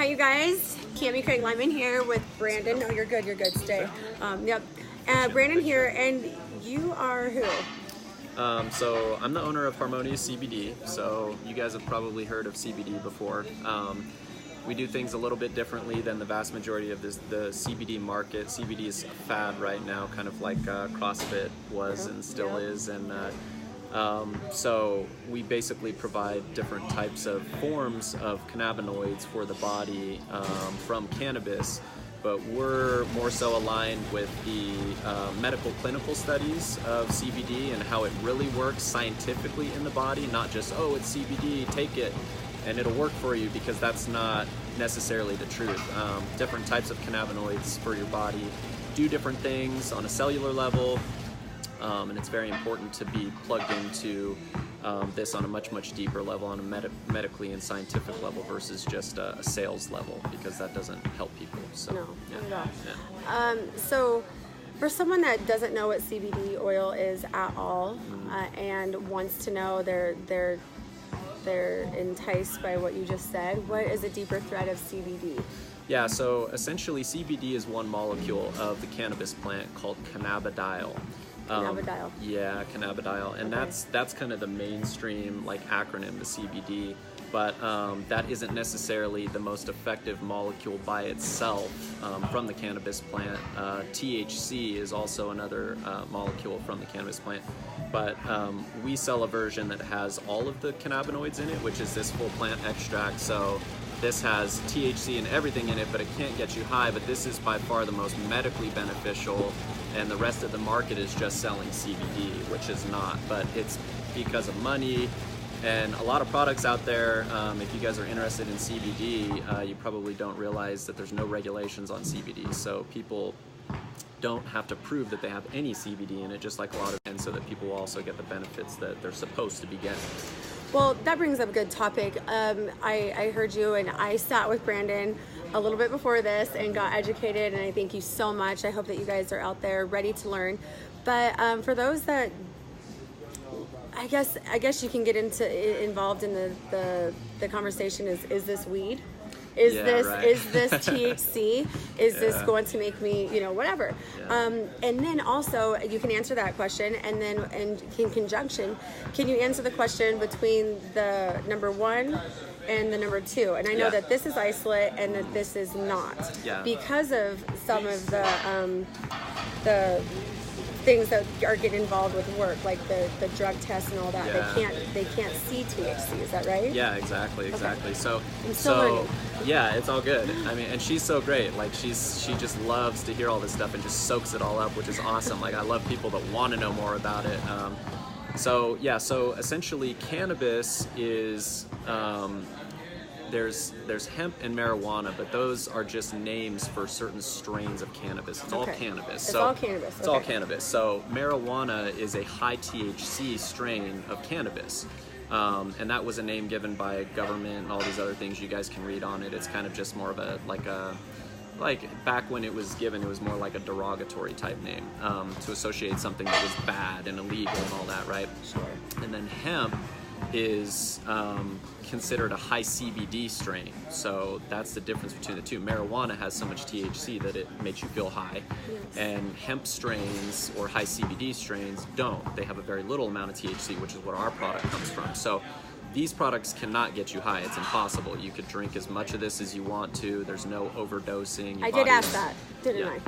Hi, you guys. Camie, Cragg, Lyman here with Brandon. No, you're good. You're good. Stay. Yep. Brandon here, and you are who? So I'm the owner of Harmonious CBD. So you guys have probably heard of CBD before. We do things a little bit differently than the vast majority of the CBD market. CBD is a fad right now, kind of like CrossFit was and still is, and so we basically provide different types of forms of cannabinoids for the body from cannabis, but we're more so aligned with the medical clinical studies of CBD and how it really works scientifically in the body, not just, oh, it's CBD, take it and it'll work for you, because that's not necessarily the truth. Different types of cannabinoids for your body do different things on a cellular level, and it's very important to be plugged into this on a much deeper level, on a medically and scientific level versus just a sales level, because that doesn't help people. So, no, yeah. not at all. So for someone that doesn't know what CBD oil is at all, and wants to know, they're enticed by what you just said, what is a deeper thread of CBD? Yeah, so essentially CBD is one molecule of the cannabis plant called cannabidiol. Cannabidiol. Yeah, cannabidiol, and okay. that's kind of the mainstream acronym to CBD, but that isn't necessarily the most effective molecule by itself from the cannabis plant. THC is also another molecule from the cannabis plant, but we sell a version that has all of the cannabinoids in it, which is this full plant extract. So this has THC and everything in it, but it can't get you high, but this is by far the most medically beneficial, and the rest of the market is just selling CBD, which is not, but it's because of money and a lot of products out there. If you guys are interested in CBD, you probably don't realize that there's no regulations on CBD, so people don't have to prove that they have any CBD in it, just like a lot of, and so that people will also get the benefits that they're supposed to be getting. Well, that brings up a good topic. I heard you, and I sat with Brandon a little bit before this and got educated, and I thank you so much. I hope that you guys are out there ready to learn. But for those that, I guess you can get involved in the conversation. Is this weed? Is this THC? Is this going to make me, whatever? Yeah. And then also you can answer that question, and then in conjunction, can you answer the question between the number 1 and the number 2? And I know that this is isolate and that this is not, because of some of the things that are getting involved with work, like the drug tests and all that. They can't see THC. Is that right? Yeah, exactly. Okay. So learning. Yeah, it's all good. I mean, and she's so great. She just loves to hear all this stuff and just soaks it all up, which is awesome. I love people that want to know more about it. So essentially cannabis is there's hemp and marijuana, but those are just names for certain strains of cannabis. It's all cannabis. It's all cannabis. It's all cannabis. So marijuana is a high THC strain of cannabis. And that was a name given by government and all these other things. You guys can read on it. It's kind of just more of a back when it was given, it was more like a derogatory type name to associate something that was bad and illegal and all that, right? Sure. And then hemp is considered a high CBD strain, so that's the difference between the two. Marijuana has so much THC that it makes you feel high, and hemp strains or high CBD strains don't. They have a very little amount of THC, which is what our product comes from. So these products cannot get you high. It's impossible. You could drink as much of this as you want to. There's no overdosing. I did ask that, didn't I?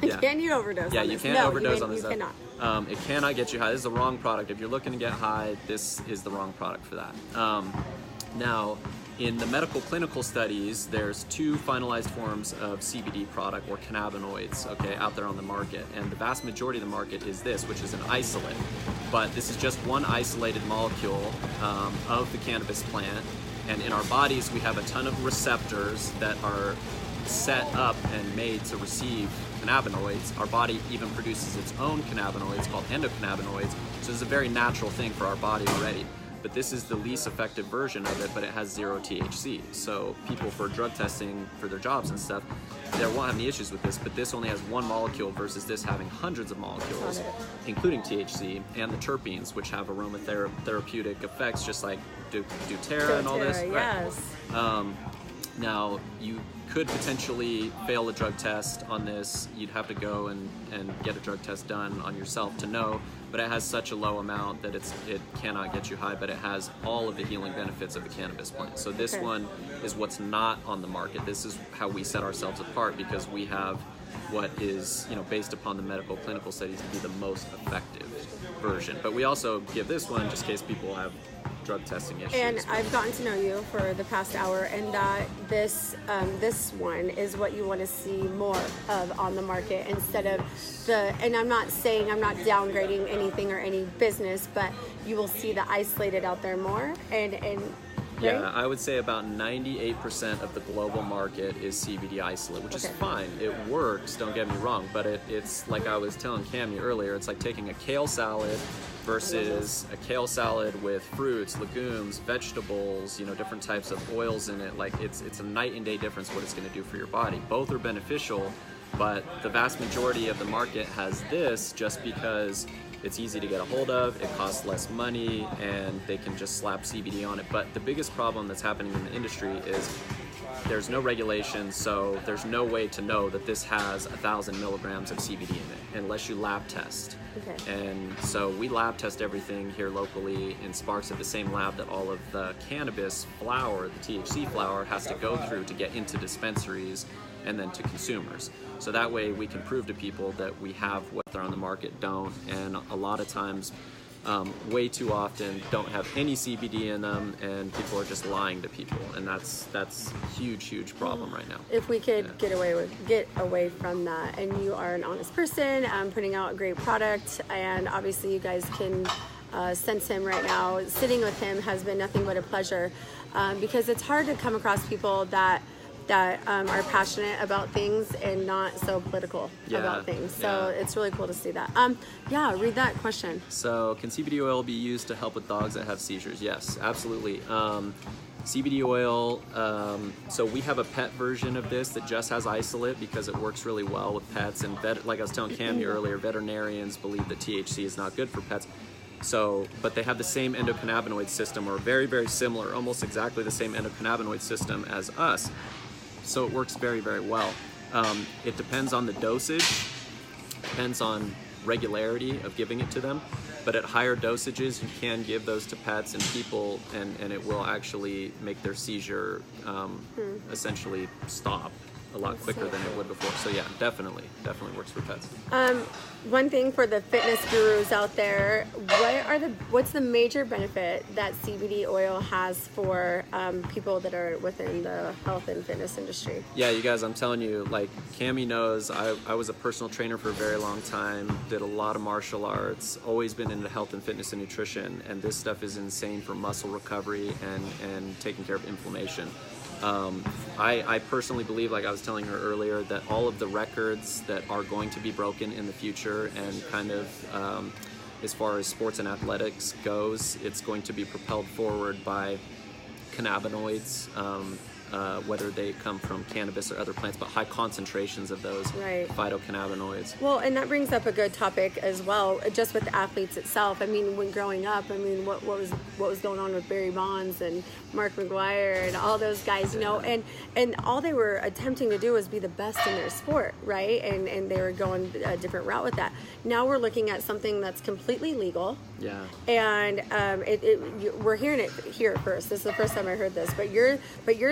Yeah. Can you overdose? Yeah, on you this? can't overdose on this stuff. You cannot. It cannot get you high. This is the wrong product. If you're looking to get high, this is the wrong product for that. Now, in the medical clinical studies, there's 2 finalized forms of CBD product, or cannabinoids, out there on the market. And the vast majority of the market is this, which is an isolate. But this is just one isolated molecule of the cannabis plant. And in our bodies, we have a ton of receptors that are set up and made to receive cannabinoids. Our body even produces its own cannabinoids called endocannabinoids. So it's a very natural thing for our body already. But this is the least effective version of it, but it has 0 THC. So people for drug testing for their jobs and stuff, they won't have any issues with this, but this only has 1 molecule versus this having hundreds of molecules, including THC and the terpenes, which have aromatherapeutic effects, just like doTERRA and all this. Yes. Right. Now, you could potentially fail a drug test on this. You'd have to go and get a drug test done on yourself to know, but it has such a low amount that it cannot get you high, but it has all of the healing benefits of the cannabis plant. So this one is what's not on the market. This is how we set ourselves apart, because we have what is, based upon the medical clinical studies, to be the most effective version. But we also give this one just in case people have drug testing issues. And I've gotten to know you for the past hour, and that this one is what you want to see more of on the market, instead of and I'm not downgrading anything or any business, but you will see the isolated out there more, and yeah, right? I would say about 98% of the global market is CBD isolate, which is fine. It works, don't get me wrong, but it's like I was telling Camie earlier, it's like taking a kale salad versus a kale salad with fruits, legumes, vegetables, different types of oils in it. Like it's a night and day difference what it's going to do for your body. Both are beneficial, but the vast majority of the market has this just because it's easy to get a hold of, it costs less money, and they can just slap CBD on it. But the biggest problem that's happening in the industry is there's no regulation, so there's no way to know that this has 1,000 milligrams of CBD in it unless you lab test. Okay. And so we lab test everything here locally in Sparks at the same lab that all of the cannabis flower, the THC flower, has to go through to get into dispensaries and then to consumers. So that way we can prove to people that we have what they're on the market don't, and a lot of times, way too often, don't have any CBD in them, and people are just lying to people, and that's a huge problem right now. If we could get away from that, and you are an honest person, putting out a great product, and obviously you guys can sense him right now. Sitting with him has been nothing but a pleasure, because it's hard to come across people that are passionate about things and not so political about things. So it's really cool to see that. Read that question. So, can CBD oil be used to help with dogs that have seizures? Yes, absolutely. CBD oil, so we have a pet version of this that just has isolate because it works really well with pets. And like I was telling Camie earlier, veterinarians believe that THC is not good for pets. So, but they have the same endocannabinoid system, or very, very similar, almost exactly the same endocannabinoid system as us. So it works very, very well. It depends on the dosage, depends on regularity of giving it to them, but at higher dosages you can give those to pets and people, and it will actually make their seizure essentially stop a lot quicker than it would before. So yeah, definitely works for pets. One thing for the fitness gurus out there, what's the major benefit that CBD oil has for people that are within the health and fitness industry? Yeah, you guys, I'm telling you, like Camie knows, I was a personal trainer for a very long time, did a lot of martial arts, always been into health and fitness and nutrition, and this stuff is insane for muscle recovery and taking care of inflammation. I personally believe, like I was telling her earlier, that all of the records that are going to be broken in the future, and kind of as far as sports and athletics goes, it's going to be propelled forward by cannabinoids, whether they come from cannabis or other plants, but high concentrations of those phytocannabinoids. Well, and that brings up a good topic as well, just with the athletes itself. I mean, when growing up, what was going on with Barry Bonds and Mark McGuire and all those guys, and all they were attempting to do was be the best in their sport, right? And they were going a different route with that. Now we're looking at something that's completely legal. Yeah. And we're hearing it here first. This is the first time I heard this, but you're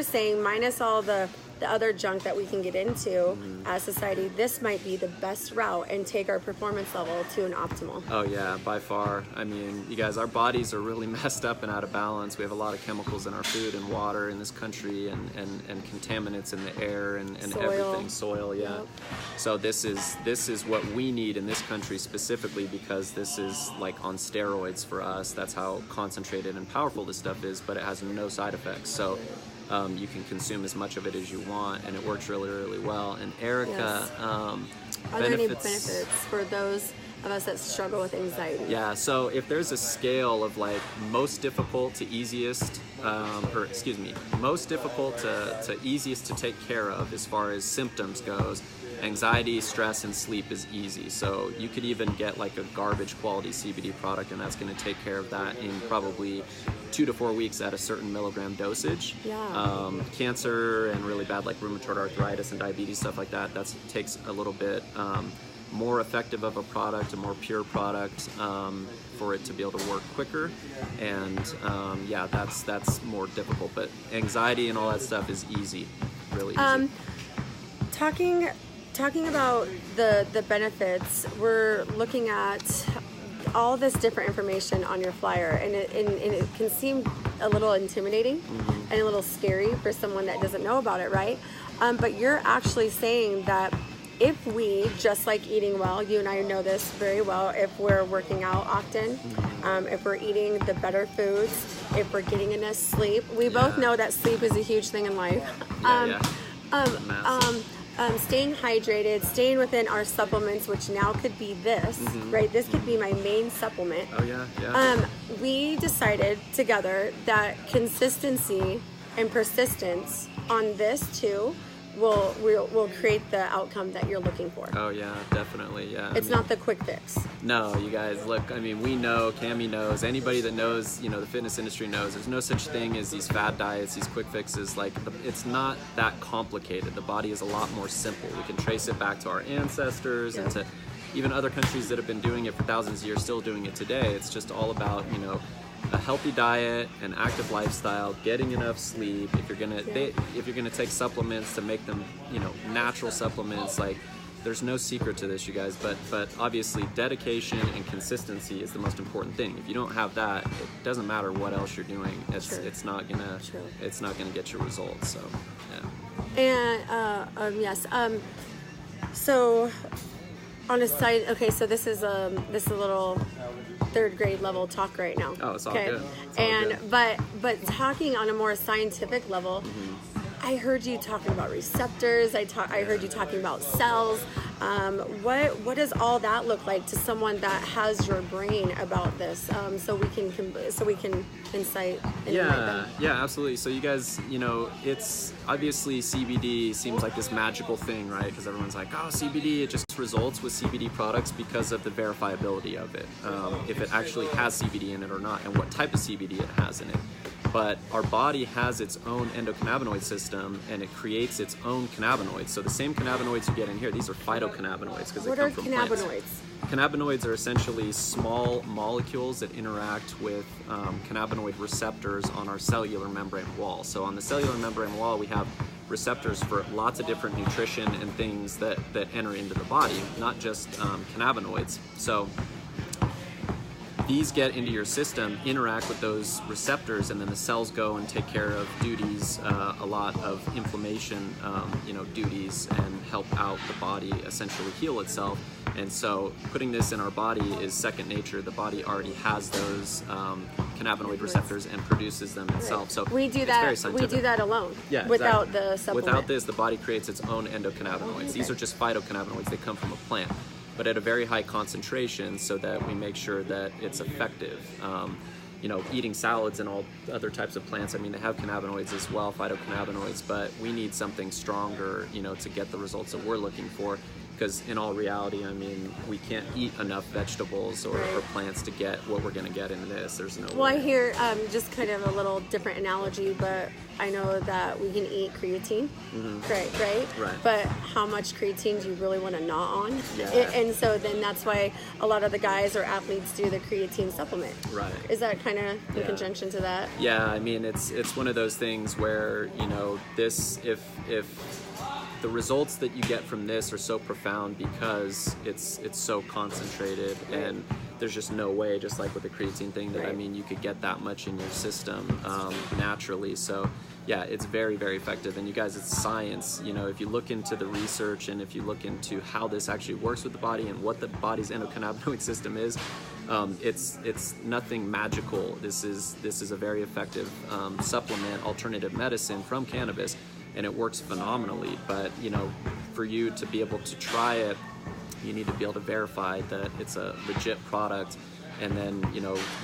saying, minus all the other junk that we can get into as society, this might be the best route and take our performance level to an optimal. Oh yeah, by far. I mean, you guys, our bodies are really messed up and out of balance. We have a lot of chemicals in our food and water in this country, and contaminants in the air and everything. Soil, yeah. Yep. So this is what we need in this country specifically, because this is like on steroids for us. That's how concentrated and powerful this stuff is, but it has no side effects. So you can consume as much of it as you want, and it works really, really well. And Erica, are there any benefits for those of us that struggle with anxiety? Yeah, so if there's a scale of like most difficult to easiest, most difficult to easiest to take care of as far as symptoms goes, anxiety, stress, and sleep is easy. So you could even get like a garbage quality CBD product, and that's going to take care of that in probably 2 to 4 weeks at a certain milligram dosage. Cancer and really bad like rheumatoid arthritis and diabetes, stuff like that, takes a little bit more effective of a product, a more pure product, for it to be able to work quicker. And that's more difficult. But anxiety and all that stuff is easy, really easy. Talking about the benefits, we're looking at all this different information on your flyer, and it can seem a little intimidating and a little scary for someone that doesn't know about it, right? But you're actually saying that if we, just like eating well, you and I know this very well, if we're working out often, if we're eating the better foods, if we're getting enough sleep, we both know that sleep is a huge thing in life. Staying hydrated, staying within our supplements, which now could be this, right? This could be my main supplement. We decided together that consistency and persistence on this too will create the outcome that you're looking for. Oh yeah, definitely, yeah. It's not the quick fix. No, you guys, look, I mean, we know, Camie knows, anybody that knows, the fitness industry knows, there's no such thing as these fad diets, these quick fixes. Like, it's not that complicated. The body is a lot more simple. We can trace it back to our ancestors and to even other countries that have been doing it for thousands of years, still doing it today. It's just all about, a healthy diet, an active lifestyle, getting enough sleep. If you're gonna take supplements, to make them, natural supplements. Like, there's no secret to this, you guys. But obviously, dedication and consistency is the most important thing. If you don't have that, it doesn't matter what else you're doing. It's not gonna get you results. So yeah. And so on a side, okay, so this is a little third grade level talk right now. Oh, it's all good. But talking on a more scientific level, I heard you talking about receptors. I heard you talking about cells. What does all that look like to someone that has your brain about this? So we can insight. Yeah, absolutely. So you guys, it's obviously CBD seems like this magical thing, right? Because everyone's like, oh, CBD, it just results with CBD products because of the verifiability of it, if it actually has CBD in it or not, and what type of CBD it has in it. But our body has its own endocannabinoid system, and it creates its own cannabinoids. So the same cannabinoids you get in here, these are phytocannabinoids because they come from plants. What are cannabinoids? Cannabinoids are essentially small molecules that interact with cannabinoid receptors on our cellular membrane wall. So on the cellular membrane wall, we have receptors for lots of different nutrition and things that enter into the body, not just cannabinoids. So these get into your system, interact with those receptors, and then the cells go and take care of duties, a lot of inflammation, duties, and help out the body essentially heal itself. And so putting this in our body is second nature. The body already has those cannabinoid receptors and produces them itself. So we do that. We do that alone. Yeah, without exactly. the supplement. Without this, the body creates its own endocannabinoids. These are just phytocannabinoids. They come from a plant, but at a very high concentration, so that we make sure that it's effective. Eating salads and all other types of plants, I mean, they have cannabinoids as well, phytocannabinoids, but we need something stronger, to get the results that we're looking for. Because in all reality, I mean, we can't eat enough vegetables or plants to get what we're going to get in this. There's no way. I hear just kind of a little different analogy, but I know that we can eat creatine, right? But how much creatine do you really want to gnaw on? Yeah. And so then that's why a lot of the guys or athletes do the creatine supplement. Right. Is that kind of in conjunction to that? Yeah, I mean, it's one of those things where, this, if the results that you get from this are so profound because it's so concentrated, and there's just no way, just like with the creatine thing, that I mean, you could get that much in your system naturally. So yeah, it's very, very effective. And you guys, it's science. If you look into the research and if you look into how this actually works with the body and what the body's endocannabinoid system is, it's nothing magical. This is a very effective supplement, alternative medicine from cannabis, and it works phenomenally. But for you to be able to try it, you need to be able to verify that it's a legit product and then you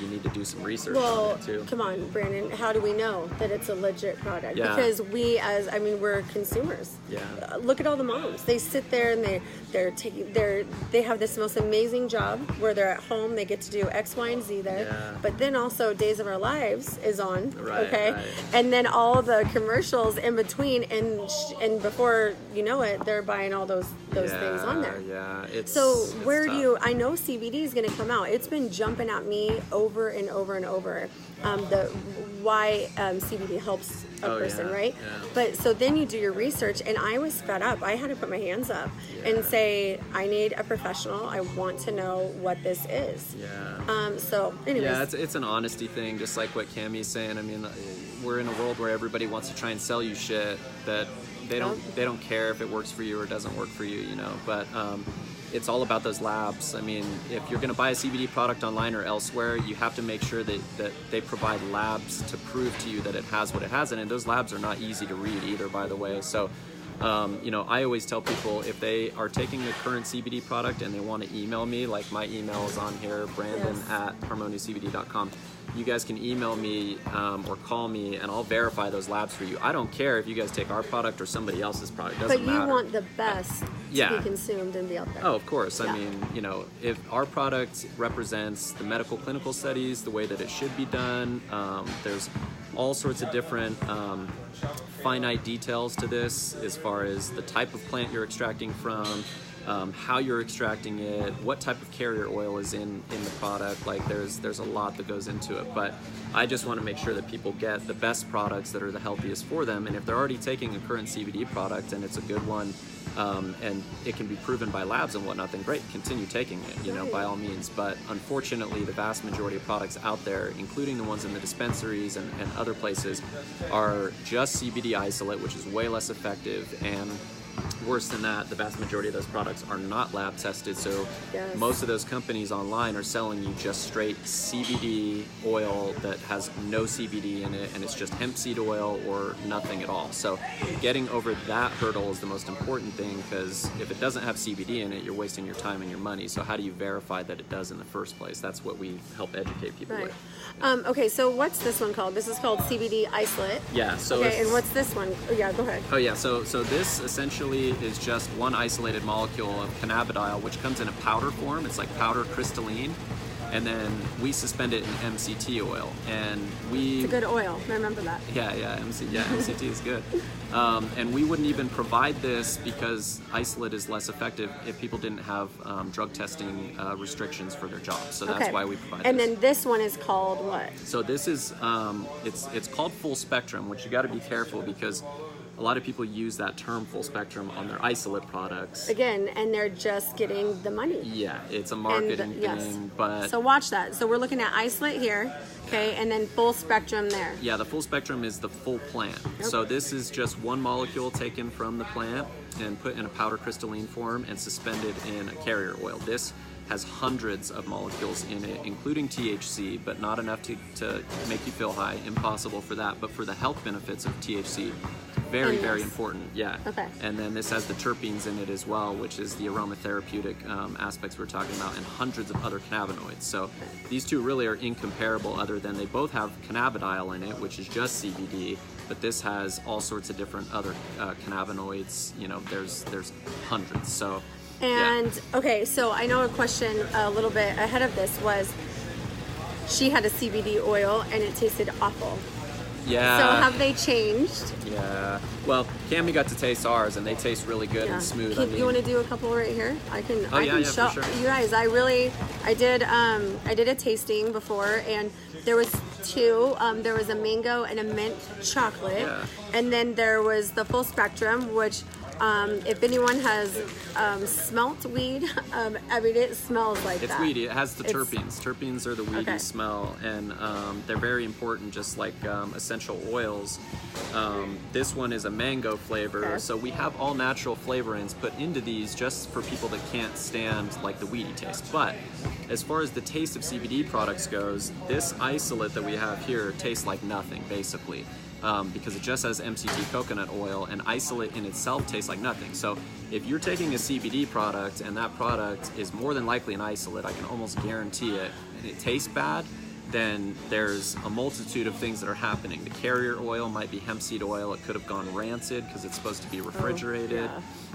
need to do some research Well, on it too. come on, Brandon. How do we know that it's a legit product? Yeah. Because we're consumers. Yeah. Look at all the moms. They sit there and they have this most amazing job where they're at home. They get to do X, Y, and Z there. Yeah. But then also Days of Our Lives is on. Right, okay. right. And then all the commercials in between, and before you know it, they're buying all those things on there. Yeah. It's where tough. do you? I know CBD is going to come out. It's been jumping at me over and over and over. Why CBD helps a person, right? Yeah. But so then you do your research, and I was fed up. I had to put my hands up and say, I need a professional. I want to know what this is. Yeah. So anyways. Yeah, it's an honesty thing, just like what Camie's saying. I mean, we're in a world where everybody wants to try and sell you shit that they don't care if it works for you or doesn't work for you, But it's all about those labs. I mean, if you're going to buy a CBD product online or elsewhere, you have to make sure that they provide labs to prove to you that it has what it has. And those labs are not easy to read either, by the way. So, I always tell people if they are taking a current CBD product and they want to email me, like my email is on here, brandon@harmoniouccbd.com. You guys can email me or call me, and I'll verify those labs for you. I don't care if you guys take our product or somebody else's product. Doesn't matter. But you want the best to be consumed and be out there. Oh, of course. Yeah. I mean, if our product represents the medical clinical studies the way that it should be done, there's all sorts of different finite details to this as far as the type of plant you're extracting from, how you're extracting it, what type of carrier oil is in the product. Like there's a lot that goes into it, but I just want to make sure that people get the best products that are the healthiest for them. And if they're already taking a current CBD product and it's a good one, and it can be proven by labs and whatnot, then great, continue taking it, by all means. But unfortunately, the vast majority of products out there, including the ones in the dispensaries and other places, are just CBD isolate, which is way less effective, and worse than that, the vast majority of those products are not lab tested. So most of those companies online are selling you just straight CBD oil that has no CBD in it, and it's just hemp seed oil or nothing at all. So getting over that hurdle is the most important thing, because if it doesn't have CBD in it, you're wasting your time and your money. So how do you verify that it does in the first place? That's what we help educate people with. Okay, so what's this one called? This is called CBD isolate. Yeah. So okay, and what's this one? Oh, yeah, go ahead. Oh yeah. So this essentially is just one isolated molecule of cannabidiol, which comes in a powder form. It's like powder crystalline, and then we suspend it in MCT oil, and it's a good oil. I remember that. MCT is good. And we wouldn't even provide this because isolate is less effective if people didn't have drug testing restrictions for their jobs. So that's why we provide and this. And then this one is called what? So this is it's called full spectrum, which you got to be careful because a lot of people use that term full spectrum on their isolate products. Again, and they're just getting the money. Yeah, it's a marketing thing, but... So watch that. So we're looking at isolate here, okay, and then full spectrum there. Yeah, the full spectrum is the full plant. Yep. So this is just one molecule taken from the plant and put in a powder crystalline form and suspended in a carrier oil. This has hundreds of molecules in it, including THC, but not enough to make you feel high. Impossible for that. But for the health benefits of THC, very, very important. Yeah. Okay. And then this has the terpenes in it as well, which is the aromatherapeutic aspects we're talking about, and hundreds of other cannabinoids. So these two really are incomparable, other than they both have cannabidiol in it, which is just CBD, but this has all sorts of different other cannabinoids. There's hundreds. So. And okay, so I know a question a little bit ahead of this was, she had a CBD oil and it tasted awful. Yeah. So have they changed? Yeah. Well, Camie got to taste ours, and they taste really good and smooth. You want to do a couple right here? I can show for sure. you guys. I did a tasting before, and there was two. There was a mango and a mint chocolate, and then there was the full spectrum, which. If anyone has smelt weed, it smells like that. It's weedy. It has the terpenes. Terpenes are the weedy smell, and they're very important, just like essential oils. This one is a mango flavor, so we have all natural flavorings put into these just for people that can't stand like the weedy taste. But as far as the taste of CBD products goes, this isolate that we have here tastes like nothing, basically. because it just has MCT coconut oil, and isolate in itself tastes like nothing. So if you're taking a CBD product and that product is more than likely an isolate, I can almost guarantee it, and it tastes bad, then there's a multitude of things that are happening. The carrier oil might be hemp seed oil. It could have gone rancid because it's supposed to be refrigerated.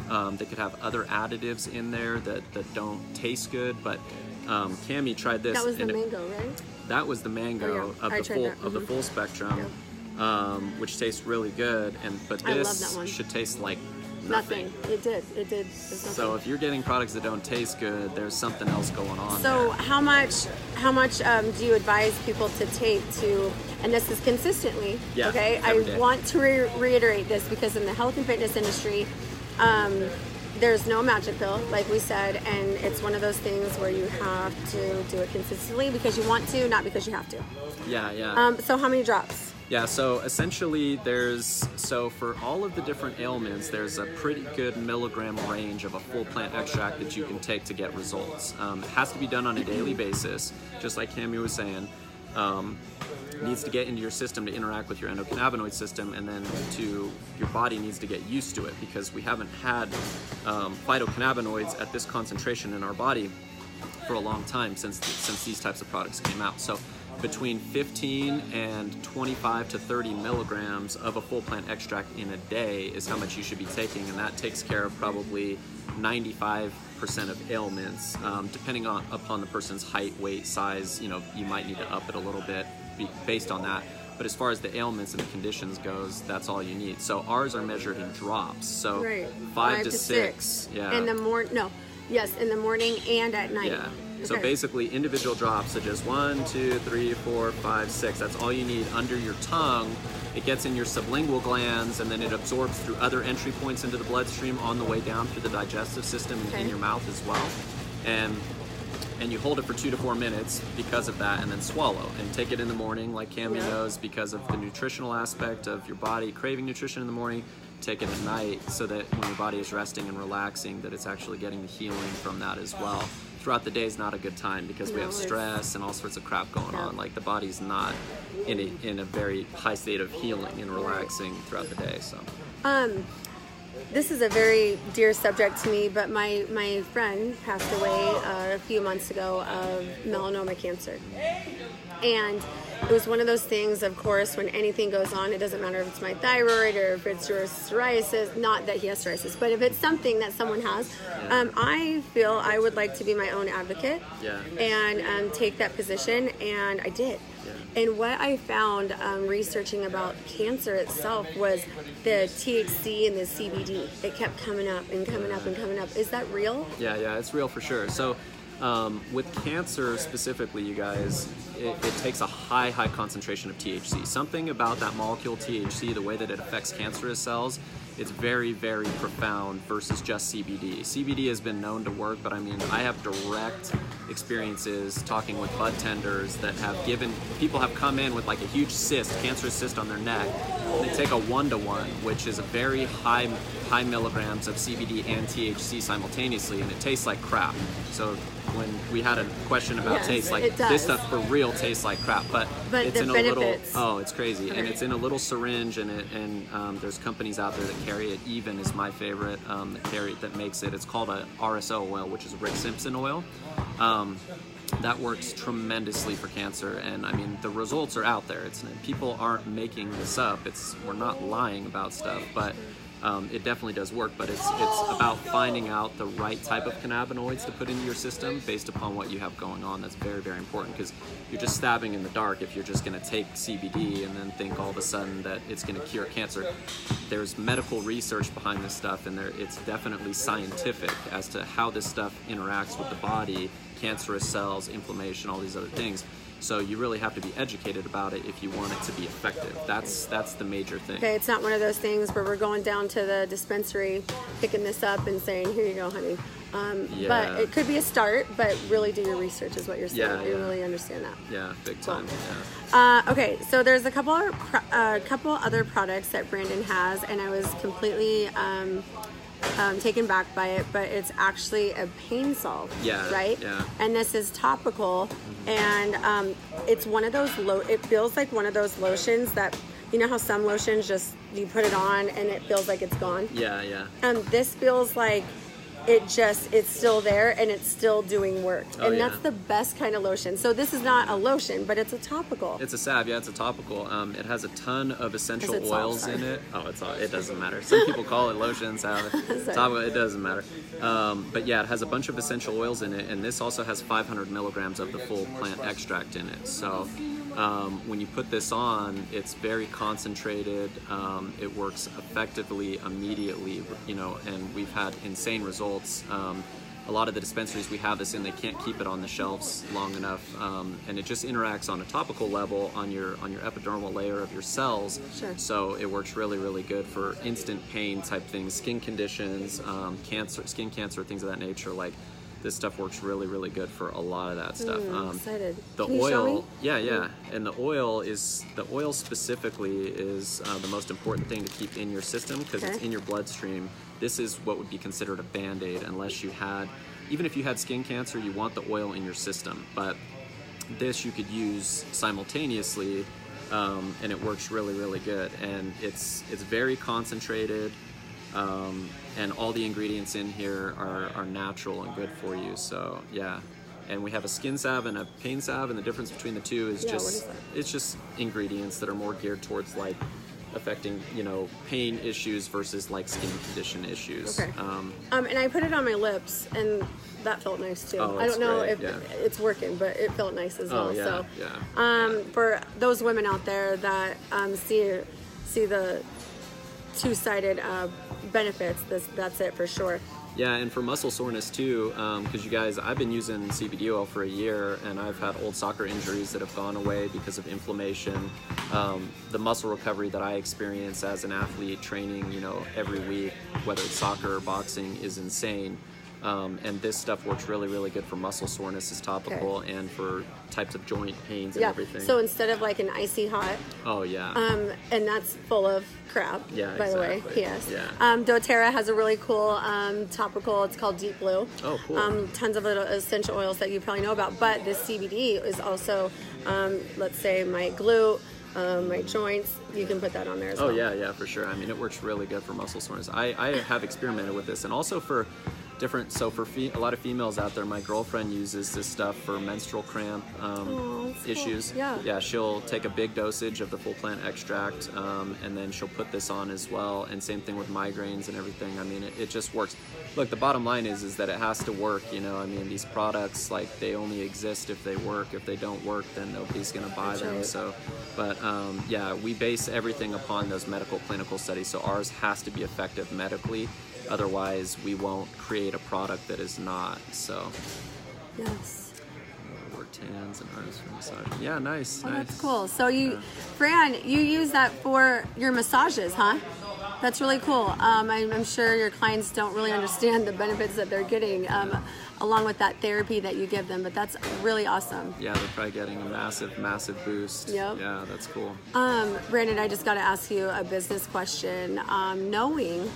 They could have other additives in there that don't taste good. But Camie tried this. That was the mango, right? That was the mango of the full spectrum, which tastes really good. But this should taste like nothing. It did. It did. So if you're getting products that don't taste good, there's something else going on. So there. how much do you advise people to take to? And this is consistently. Yeah, okay. Every day. I want to reiterate this because in the health and fitness industry, there's no magic pill, like we said, and it's one of those things where you have to do it consistently because you want to, not because you have to. Yeah. So how many drops? Yeah, so essentially for all of the different ailments, there's a pretty good milligram range of a full plant extract that you can take to get results. It has to be done on a daily basis, just like Camie was saying. Needs to get into your system to interact with your endocannabinoid system, and then your body needs to get used to it because we haven't had phytocannabinoids at this concentration in our body for a long time since these types of products came out. So between 15 and 25 to 30 milligrams of a full plant extract in a day is how much you should be taking, and that takes care of probably 95% of ailments. Depending upon the person's height, weight, size, you might need to up it a little bit based on that. But as far as the ailments and the conditions goes, that's all you need. So ours are measured in drops. So 5 to 6. Yeah. In the morning. No. Yes, in the morning and at night. Yeah. So basically individual drops, so just 1, 2, 3, 4, 5, 6. That's all you need under your tongue. It gets in your sublingual glands, and then it absorbs through other entry points into the bloodstream on the way down through the digestive system and in your mouth as well. And you hold it for 2 to 4 minutes because of that, and then swallow. And take it in the morning, like Camie knows, because of the nutritional aspect of your body craving nutrition in the morning. Take it at night so that when your body is resting and relaxing, that it's actually getting the healing from that as well. Throughout the day is not a good time because we have stress and all sorts of crap going on. Like the body's not in a very high state of healing and relaxing throughout the day. So this is a very dear subject to me, but my friend passed away a few months ago of melanoma cancer. And it was one of those things, of course, when anything goes on, it doesn't matter if it's my thyroid or if it's your psoriasis, not that he has psoriasis, but if it's something that someone has, I feel I would like to be my own advocate and take that position, and I did. And what I found researching about cancer itself was the THC and the CBD. It kept coming up and coming up and coming up. Is that real? Yeah, it's real for sure. So with cancer specifically, you guys, it takes a high concentration of THC. Something about that molecule THC, the way that it affects cancerous cells, it's very, very profound versus just CBD. CBD has been known to work, but I mean, I have direct experiences talking with bud tenders that people have come in with like a huge cancerous cyst on their neck. And they take a 1-to-1, which is a very high milligrams of CBD and THC simultaneously, and it tastes like crap. So when we had a question about taste, like this stuff for real tastes like crap, but it's in a benefits. It's crazy. And it's in a little syringe, and there's companies out there that carry it. Even is my favorite that makes it. It's called a RSO oil, which is Rick Simpson oil. That works tremendously for cancer, and I mean the results are out there. People aren't making this up. We're not lying about stuff, but it definitely does work. But it's about finding out the right type of cannabinoids to put into your system based upon what you have going on. That's very, very important, because you're just stabbing in the dark if you're just going to take CBD and then think all of a sudden that it's going to cure cancer. There's medical research behind this stuff, and it's definitely scientific as to how this stuff interacts with the body, cancerous cells, inflammation, all these other things. So you really have to be educated about it if you want it to be effective. That's the major thing. Okay, it's not one of those things where we're going down to the dispensary, picking this up and saying, here you go, honey. But it could be a start, but really do your research is what you're saying. I really understand that. Yeah, big time. Okay, so there's a couple other products that Brandon has, and I was completely taken back by it, but it's actually a pain salve, right? Yeah. And this is topical, and it's one of those it feels like one of those lotions that you know how some lotions just, you put it on and it feels like it's gone? Yeah, yeah. This feels like it's still there and it's still doing work. Oh, and that's the best kind of lotion. So this is not a lotion, but it's a topical. It's a salve, yeah, it's a topical. It has a ton of essential oils in it. Oh, it doesn't matter. Some people call it lotion, salve, topical, it doesn't matter. But yeah, it has a bunch of essential oils in it, and this also has 500 milligrams of the full plant extract in it. So when you put this on, it's very concentrated. It works effectively immediately, you know, and we've had insane results. A lot of the dispensaries we have this in, they can't keep it on the shelves long enough, and it just interacts on a topical level on your epidermal layer of your cells. Sure. So it works really, really good for instant pain type things, skin conditions, cancer, skin cancer, things of that nature. Like, this stuff works really, really good for a lot of that stuff. I'm excited. The Can you show me? yeah, and the oil specifically is the most important thing to keep in your system, because it's in your bloodstream. This is what would be considered a Band-Aid unless you had, even if you had skin cancer, you want the oil in your system. But this you could use simultaneously, and it works really, really good. And it's very concentrated. And all the ingredients in here are natural and good for you. So yeah, and we have a skin salve and a pain salve, and the difference between the two is it's just ingredients that are more geared towards like affecting, you know, pain issues versus like skin condition issues. Okay. And I put it on my lips, and that felt nice too. I don't know if it's working, but it felt nice as well. Yeah, so, for those women out there that see the two-sided benefits, that's it for sure. Yeah, and for muscle soreness too, because you guys, I've been using CBD oil for a year, and I've had old soccer injuries that have gone away because of inflammation. The muscle recovery that I experience as an athlete training, you know, every week, whether it's soccer or boxing, is insane. And this stuff works really, really good for muscle soreness as topical, and for types of joint pains and everything. So instead of like an icy hot. Oh yeah. And that's full of crap. Yeah, by the way. Yes. Yeah. doTERRA has a really cool topical. It's called Deep Blue. Oh, cool. Tons of little essential oils that you probably know about. But this CBD is also, let's say my glute, my joints. You can put that on there as well. Oh yeah, for sure. I mean, it works really good for muscle soreness. I have experimented with this, and also for different, so for a lot of females out there, my girlfriend uses this stuff for menstrual cramp issues. Cool. Yeah, she'll take a big dosage of the full plant extract, and then she'll put this on as well, and same thing with migraines and everything. I mean, it just works. Look, the bottom line is that it has to work, you know. I mean, these products, like, they only exist if they work. If they don't work, then nobody's gonna buy them. Right. So, but yeah, we base everything upon those medical clinical studies, so ours has to be effective medically. Otherwise, we won't create a product that is not. So, yes. Work tans and artists for massage. Yeah, nice. Oh, that's cool. So Fran, you use that for your massages, huh? That's really cool. I'm sure your clients don't really understand the benefits that they're getting along with that therapy that you give them, but that's really awesome. Yeah, they're probably getting a massive, massive boost. Yep. Yeah, that's cool. Brandon, I just got to ask you a business question. Knowing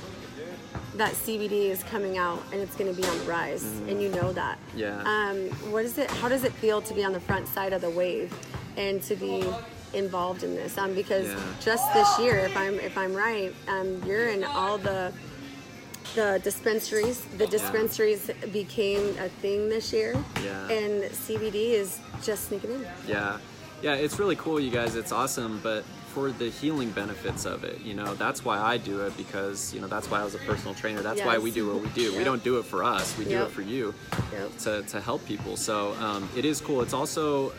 that CBD is coming out and it's going to be on the rise, and you know that. Yeah. How does it feel to be on the front side of the wave and to be involved in this? Because just this year, if I'm right, you're in all the dispensaries. The dispensaries became a thing this year, and CBD is just sneaking in. Yeah, it's really cool, you guys. It's awesome, but for the healing benefits of it, you know, that's why I do it, because, you know, that's why I was a personal trainer. That's why we do what we do. We don't do it for us. We do it for you, to help people. So it is cool. It's also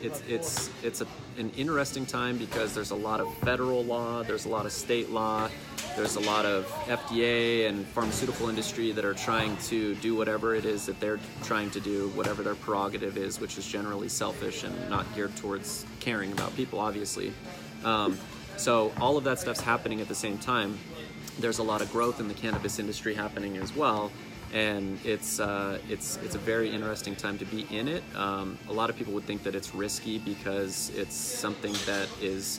it's an interesting time, because there's a lot of federal law, there's a lot of state law, there's a lot of FDA and pharmaceutical industry that are trying to do whatever it is that they're trying to do, whatever their prerogative is, which is generally selfish and not geared towards caring about people, obviously. So all of that stuff's happening at the same time. There's a lot of growth in the cannabis industry happening as well, and it's a very interesting time to be in it. A lot of people would think that it's risky because it's something that is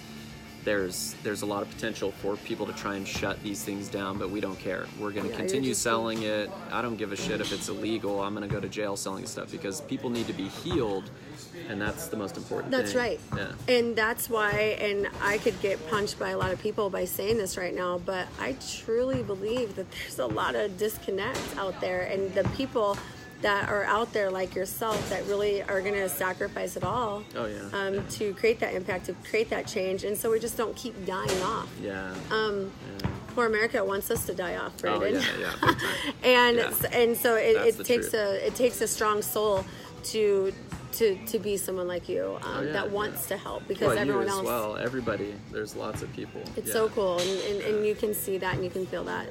there's a lot of potential for people to try and shut these things down, but we don't care. We're going to continue selling it. I don't give a shit if it's illegal. I'm going to go to jail selling stuff because people need to be healed, and that's the most important thing. That's right. Yeah. And that's why, and I could get punched by a lot of people by saying this right now, but I truly believe that there's a lot of disconnect out there, and the people that are out there like yourself that really are going to sacrifice it all to create that impact, to create that change. And so we just don't keep dying off. Poor America wants us to die off, Brandon. Big time. And so it takes a strong soul to be someone like you that wants to help, because everyone else. Well, everybody. There's lots of people. It's so cool, and you can see that and you can feel that.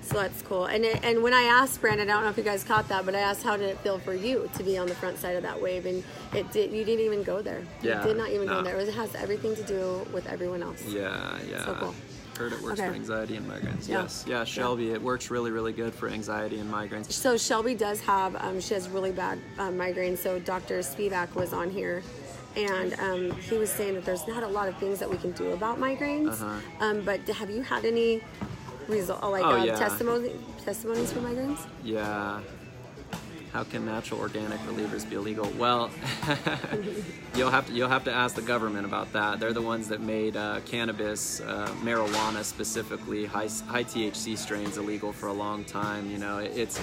So that's cool. And when I asked Brandon, I don't know if you guys caught that, but I asked how did it feel for you to be on the front side of that wave, and you didn't even go there. You did not even go there. It has everything to do with everyone else. So cool. Heard it works for anxiety and migraines. Yes, Shelby, it works really, really good for anxiety and migraines. So Shelby does have, she has really bad migraines. So Dr. Spivak was on here, and he was saying that there's not a lot of things that we can do about migraines. But have you had any testimonies for migraines? Yeah. How can natural organic relievers be illegal? Well, you'll have to ask the government about that. They're the ones that made cannabis, marijuana specifically, high THC strains illegal for a long time. You know, it's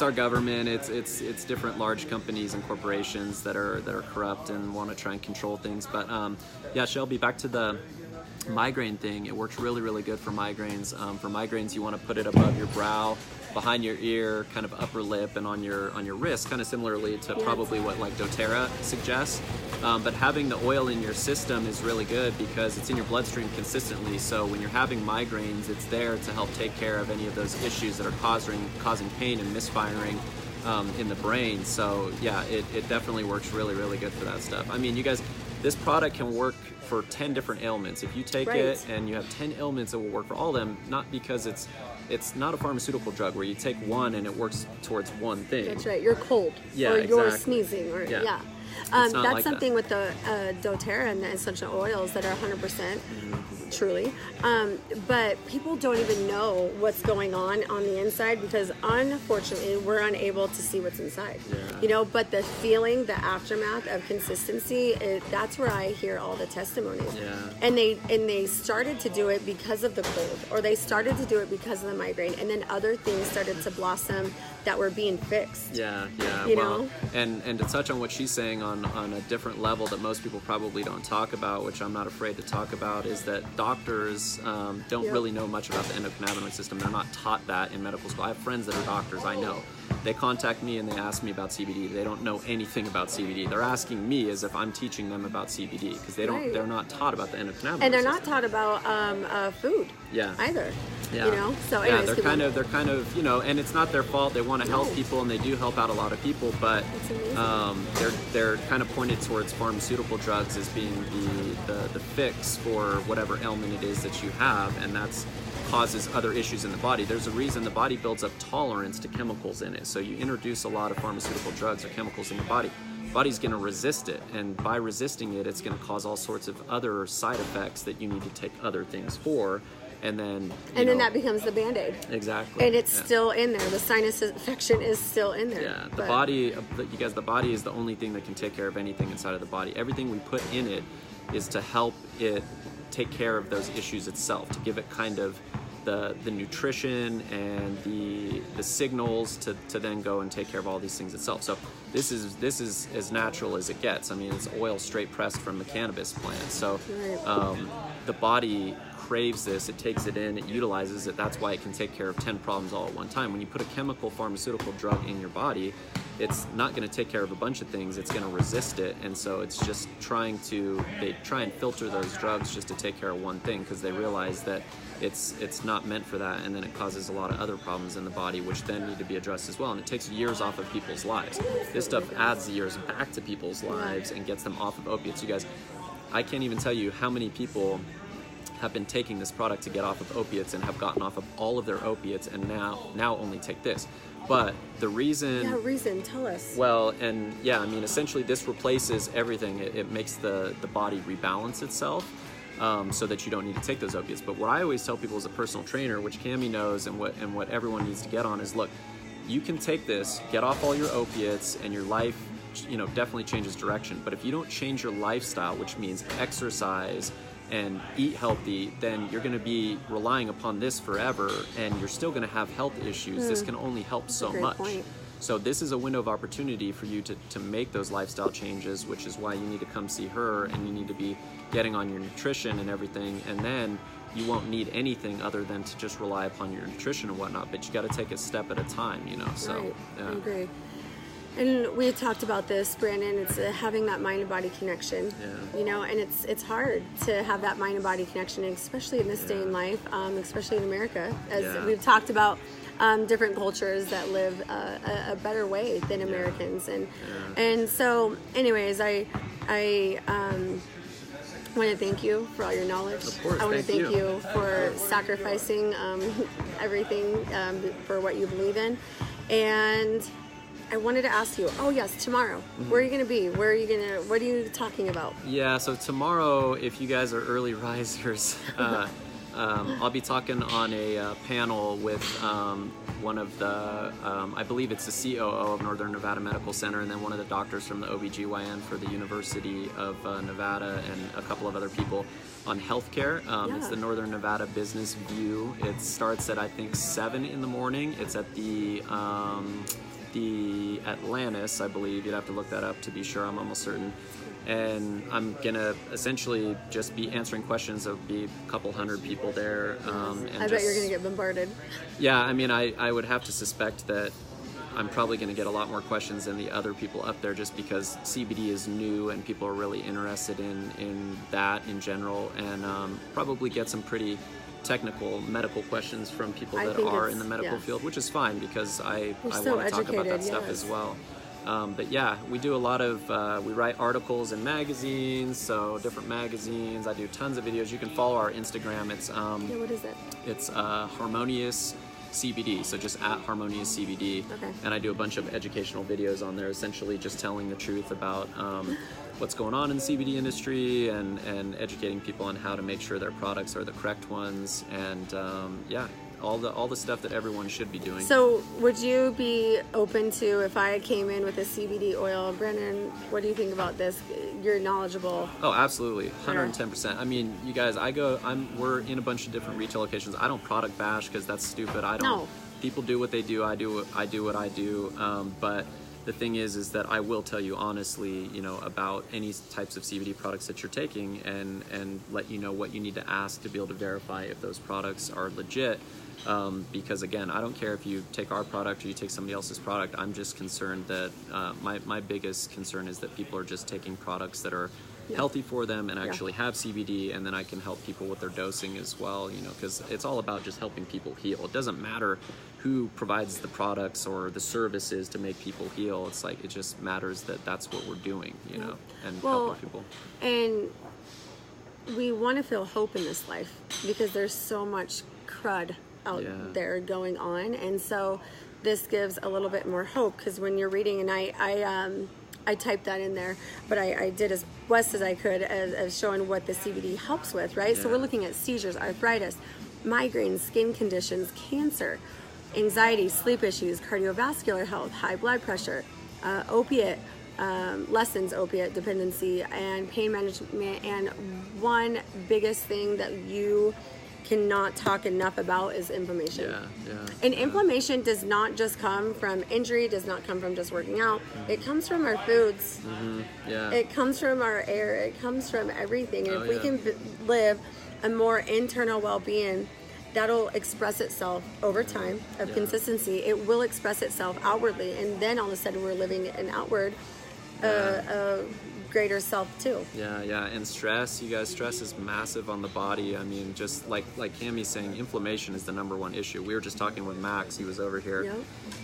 our government. It's different large companies and corporations that are corrupt and want to try and control things. But Shelby, back to the migraine thing. It works really, really good for migraines. For migraines, you want to put it above your brow, behind your ear, kind of upper lip, and on your wrist, kind of similarly to probably what like doTERRA suggests. But having the oil in your system is really good because it's in your bloodstream consistently. So when you're having migraines, it's there to help take care of any of those issues that are causing pain and misfiring in the brain. So yeah, it definitely works really, really good for that stuff. I mean, you guys, this product can work for 10 different ailments. If you take it and you have 10 ailments, it will work for all of them, not because it's not a pharmaceutical drug where you take one and it works towards one thing. That's right. You're cold, or you're sneezing, or that's like something with the doTERRA and the essential oils that are 100% truly. But people don't even know what's going on the inside because unfortunately we're unable to see what's inside. You know, but the feeling, the aftermath of consistency, that's where I hear all the testimonies. And they started to do it because of the cold, or they started to do it because of the migraine, and then other things started to blossom that were being fixed. You know? And to touch on what she's saying on a different level that most people probably don't talk about, which I'm not afraid to talk about, is that doctors don't really know much about the endocannabinoid system. They're not taught that in medical school. I have friends that are doctors, I know. They contact me and they ask me about CBD. They don't know anything about CBD. They're asking me as if I'm teaching them about CBD because they're not taught about the endocannabinoid and they're system. not taught about food either. You know, so anyways, they're kind of you know, and it's not their fault. They want to help people and they do help out a lot of people, but they're kind of pointed towards pharmaceutical drugs as being the fix for whatever ailment it is that you have, and that's causes other issues in the body. There's a reason the body builds up tolerance to chemicals in it. So you introduce a lot of pharmaceutical drugs or chemicals in the body's going to resist it, and by resisting it, it's going to cause all sorts of other side effects that you need to take other things for. And then that becomes the Band-Aid. Exactly. And it's still in there. The sinus infection is still in there. Yeah, the body is the only thing that can take care of anything inside of the body. Everything we put in it is to help it take care of those issues itself, to give it kind of the nutrition and the signals to then go and take care of all these things itself. So this is as natural as it gets. I mean, it's oil straight pressed from the cannabis plant. So the body craves this, it takes it in, it utilizes it. That's why it can take care of 10 problems all at one time. When you put a chemical pharmaceutical drug in your body, it's not going to take care of a bunch of things, it's going to resist it. And so it's just they try and filter those drugs just to take care of one thing because they realize that it's not meant for that, and then it causes a lot of other problems in the body which then need to be addressed as well, and it takes years off of people's lives. This stuff adds years back to people's lives and gets them off of opiates. You guys, I can't even tell you how many people have been taking this product to get off of opiates and have gotten off of all of their opiates and now only take this. But the reason... tell us. Well, and I mean, essentially this replaces everything. It makes the body rebalance itself. so that you don't need to take those opiates. But what I always tell people as a personal trainer, which Camie knows and what everyone needs to get on, is look, you can take this, get off all your opiates, and your life, definitely changes direction. But if you don't change your lifestyle, which means exercise and eat healthy, then you're going to be relying upon this forever, and you're still going to have health issues. This can only help so much. Point. So this is a window of opportunity for you to make those lifestyle changes, which is why you need to come see her, and you need to be getting on your nutrition and everything, and then you won't need anything other than to just rely upon your nutrition and whatnot. But you got to take a step at a time, So Right. yeah. I agree. And we had talked about this, Brandon. It's having that mind and body connection. Yeah. And it's hard to have that mind and body connection, especially in this day in life, especially in America, as we've talked about. Different cultures that live a better way than Americans, and so, anyways, I want to thank you for all your knowledge. Of course, I want to thank thank you for sacrificing everything for what you believe in, and I wanted to ask you. Oh yes, tomorrow. Where are you going to be? What are you talking about? Yeah. So tomorrow, if you guys are early risers. I'll be talking on a panel with one of the, I believe it's the COO of Northern Nevada Medical Center, and then one of the doctors from the OBGYN for the University of Nevada, and a couple of other people on healthcare. It's the Northern Nevada Business View. It starts at, I think, 7 in the morning. It's at the Atlantis, I believe. You'd have to look that up to be sure. I'm almost certain. And I'm gonna essentially just be answering questions. There'll be a couple hundred people there. I bet you're gonna get bombarded. Yeah, I mean, I would have to suspect that I'm probably gonna get a lot more questions than the other people up there, just because CBD is new and people are really interested in that in general, and probably get some pretty technical medical questions from people that are in the medical field, which is fine, because I want to talk about that stuff as well. But yeah, we do a lot of, we write articles in magazines, so different magazines. I do tons of videos. You can follow our Instagram. It's what is it? It's Harmonious CBD, so just at Harmonious CBD. Okay. And I do a bunch of educational videos on there, essentially just telling the truth about what's going on in the CBD industry, and educating people on how to make sure their products are the correct ones, and all the stuff that everyone should be doing. So would you be open to, if I came in with a CBD oil, Brennan, what do you think about this? You're knowledgeable. Oh, absolutely. 110%. I mean, you guys, we're in a bunch of different retail locations. I don't product bash, because that's stupid. People do what they do. I do what I do. But the thing is that I will tell you honestly, about any types of CBD products that you're taking, and let you know what you need to ask to be able to verify if those products are legit. Because again, I don't care if you take our product or you take somebody else's product. I'm just concerned that my biggest concern is that people are just taking products that are healthy for them and actually have CBD, and then I can help people with their dosing as well, because it's all about just helping people heal. It doesn't matter who provides the products or the services to make people heal. It's like, it just matters that that's what we're doing, and helping people. And we want to feel hope in this life, because there's so much crud out there going on, and so this gives a little bit more hope, because when you're reading, and I typed that in there, but I did as best as I could as showing what the CBD helps with, right? So we're looking at seizures, arthritis, migraines, skin conditions, cancer, anxiety, sleep issues, cardiovascular health, high blood pressure, lessens opiate dependency, and pain management. And one biggest thing that you cannot talk enough about is inflammation. And inflammation does not just come from injury, does not come from just working out. It comes from our foods. It comes from our air. It comes from everything. And if we can live a more internal well-being, that'll express itself over time of consistency. It will express itself outwardly, and then all of a sudden we're living an outward greater self too. And stress, you guys, stress is massive on the body. I mean, just like Camie's saying, inflammation is the number one issue. We were just talking with Max, he was over here,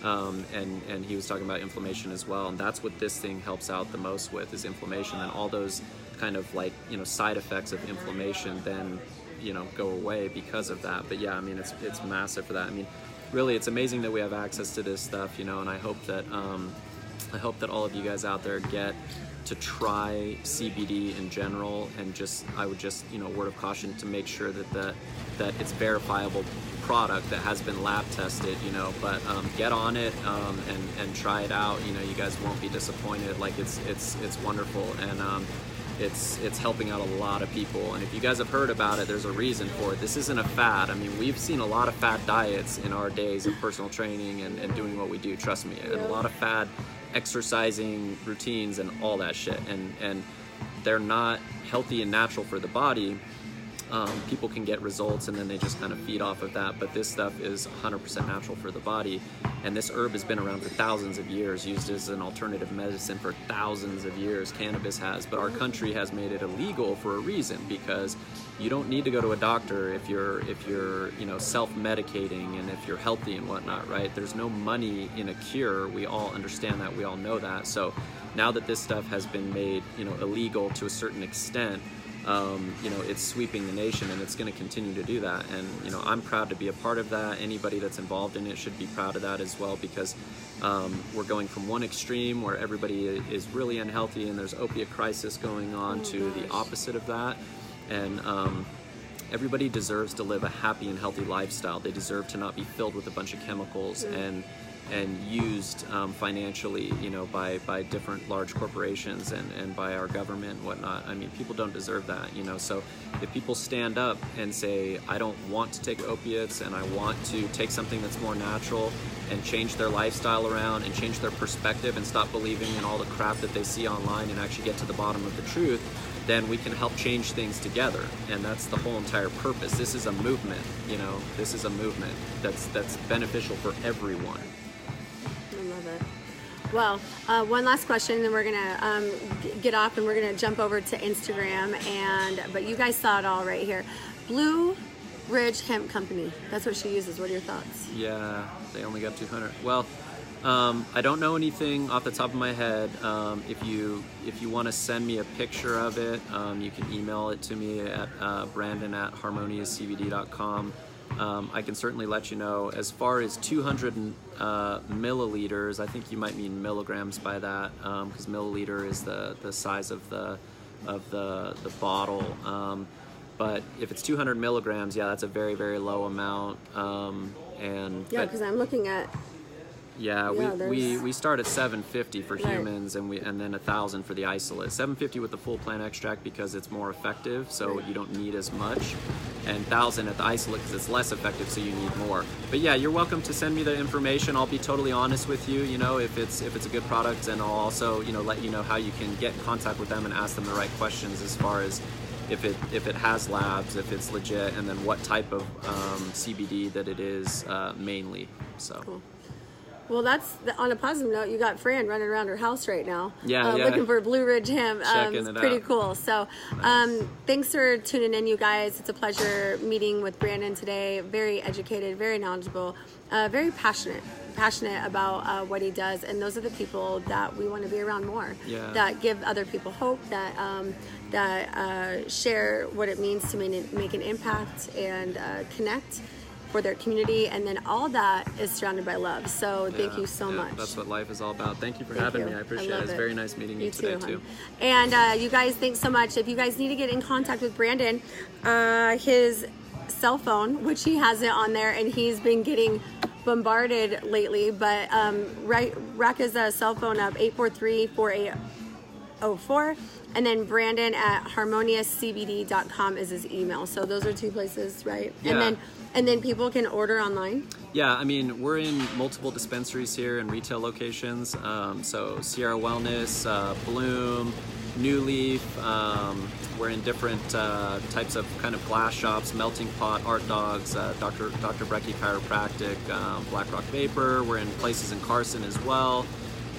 and he was talking about inflammation as well, and that's what this thing helps out the most with, is inflammation. And all those kind of side effects of inflammation then go away because of that. But I mean, it's massive for that. I mean, really, it's amazing that we have access to this stuff, and I hope that all of you guys out there get to try CBD in general, and I would just word of caution to make sure that it's verifiable product that has been lab tested, but get on it and try it out. You guys won't be disappointed. Like it's wonderful, and it's helping out a lot of people. And if you guys have heard about it, there's a reason for it. This isn't a fad. I mean, we've seen a lot of fad diets in our days of personal training and doing what we do, trust me, and a lot of fad exercising routines and all that shit, and they're not healthy and natural for the body. People can get results and then they just kind of feed off of that, but this stuff is 100% natural for the body, and this herb has been around for thousands of years, used as an alternative medicine for thousands of years. Cannabis has, but our country has made it illegal for a reason, because you don't need to go to a doctor if you're self-medicating and if you're healthy and whatnot, right? There's no money in a cure. We all understand that, we all know that. So now that this stuff has been made illegal to a certain extent, it's sweeping the nation, and it's going to continue to do that. And I'm proud to be a part of that. Anybody that's involved in it should be proud of that as well, because we're going from one extreme where everybody is really unhealthy and there's opiate crisis going on to the opposite of that. And everybody deserves to live a happy and healthy lifestyle. They deserve to not be filled with a bunch of chemicals and used financially, by different large corporations and by our government and whatnot. I mean, people don't deserve that, So if people stand up and say, I don't want to take opiates and I want to take something that's more natural and change their lifestyle around and change their perspective and stop believing in all the crap that they see online and actually get to the bottom of the truth, then we can help change things together. And that's the whole entire purpose. This is a movement, This is a movement that's beneficial for everyone. Well, one last question, and then we're gonna get off, and we're gonna jump over to Instagram. But you guys saw it all right here. Blue Ridge Hemp Company. That's what she uses. What are your thoughts? Yeah, they only got 200. Well, I don't know anything off the top of my head. If you want to send me a picture of it, you can email it to me at brandon@harmoniouscbd.com. I can certainly let you know. As far as 200 milliliters, I think you might mean milligrams by that, because milliliter is the size of the bottle. But if it's 200 milligrams, yeah, that's a very, very low amount. Because I'm looking at. Yeah, we start at 750 for humans, and then 1,000 for the isolate. 750 with the full plant extract because it's more effective, so you don't need as much, and 1,000 at the isolate because it's less effective, so you need more. But yeah, you're welcome to send me the information. I'll be totally honest with you. If it's a good product, and I'll also let you know how you can get in contact with them and ask them the right questions as far as if it has labs, if it's legit, and then what type of CBD that it is mainly. So. Cool. Well, on a positive note, you got Fran running around her house right now. Yeah. Looking for Blue Ridge Hemp. Checking it's pretty out. Cool. So thanks for tuning in, you guys. It's a pleasure meeting with Brandon today. Very educated, very knowledgeable, very passionate about what he does. And those are the people that we want to be around more. Yeah. That give other people hope, that share what it means to make an impact and connect for their community, and then all that is surrounded by love. So thank you so much. That's what life is all about. Thank you for having me. I appreciate it. It's very nice meeting you today too. And you guys, thanks so much. If you guys need to get in contact with Brandon, his cell phone, which he has it on there, and he's been getting bombarded lately, but rack his cell phone up, 843-4804. And then Brandon at harmoniouscbd.com is his email. So those are two places, right? Yeah. And then people can order online? Yeah, I mean, we're in multiple dispensaries here and retail locations. So Sierra Wellness, Bloom, New Leaf. We're in different types of kind of glass shops, Melting Pot, Art Dogs, Dr. Brecky Chiropractic, Black Rock Vapor. We're in places in Carson as well.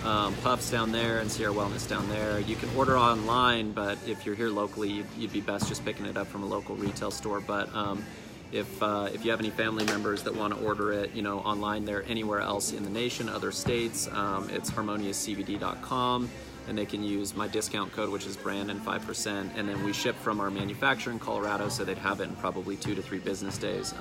Puffs down there and Sierra Wellness down there. You can order online, but if you're here locally, you'd be best just picking it up from a local retail store. But if you have any family members that want to order it, online there, anywhere else in the nation, other states, it's harmoniouscbd.com, and they can use my discount code, which is Brandon 5%, and then we ship from our manufacturer in Colorado, so they'd have it in probably 2 to 3 business days.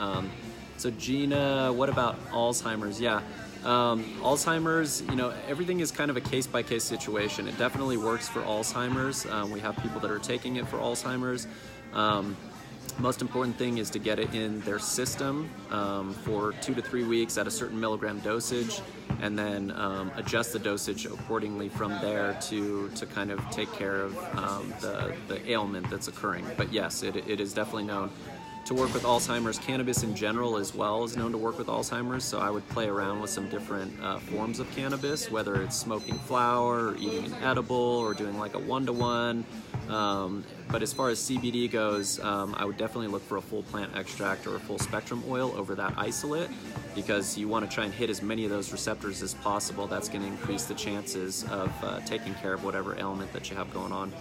So Gina, what about Alzheimer's? Yeah. Alzheimer's, everything is kind of a case-by-case situation. It definitely works for Alzheimer's. We have people that are taking it for Alzheimer's. Most important thing is to get it in their system for 2 to 3 weeks at a certain milligram dosage, and then adjust the dosage accordingly from there to kind of take care of the ailment that's occurring. But yes, it is definitely known to work with Alzheimer's. Cannabis in general as well is known to work with Alzheimer's, so I would play around with some different forms of cannabis, whether it's smoking flower, or eating an edible, or doing like a 1-to-1. But as far as CBD goes, I would definitely look for a full plant extract or a full spectrum oil over that isolate, because you want to try and hit as many of those receptors as possible. That's going to increase the chances of taking care of whatever ailment that you have going on.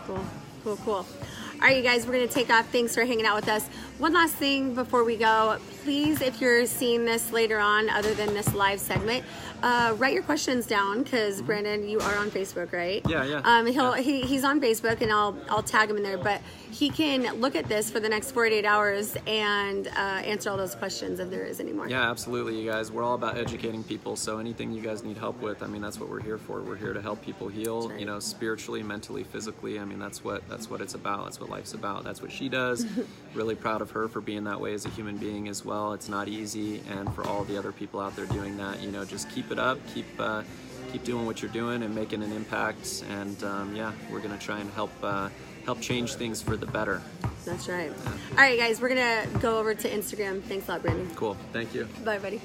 Cool. All right, you guys, we're going to take off. Thanks for hanging out with us. One last thing before we go. Please, if you're seeing this later on, other than this live segment, write your questions down, because Brandon, you are on Facebook, right? Yeah. He's on Facebook, and I'll tag him in there. But he can look at this for the next 48 hours and answer all those questions if there is any more. Yeah, absolutely, you guys. We're all about educating people. So anything you guys need help with, that's what we're here for. We're here to help people heal. Right. Spiritually, mentally, physically. That's what it's about. That's what life's about. That's what she does. Really proud of her for being that way as a human being as well. It's not easy, and for all the other people out there doing that, just keep it up, keep doing what you're doing and making an impact. And we're gonna try and help change things for the better. That's right. Yeah. All right, guys, we're gonna go over to Instagram. Thanks a lot, Brandon. Cool. Thank you. Bye, buddy.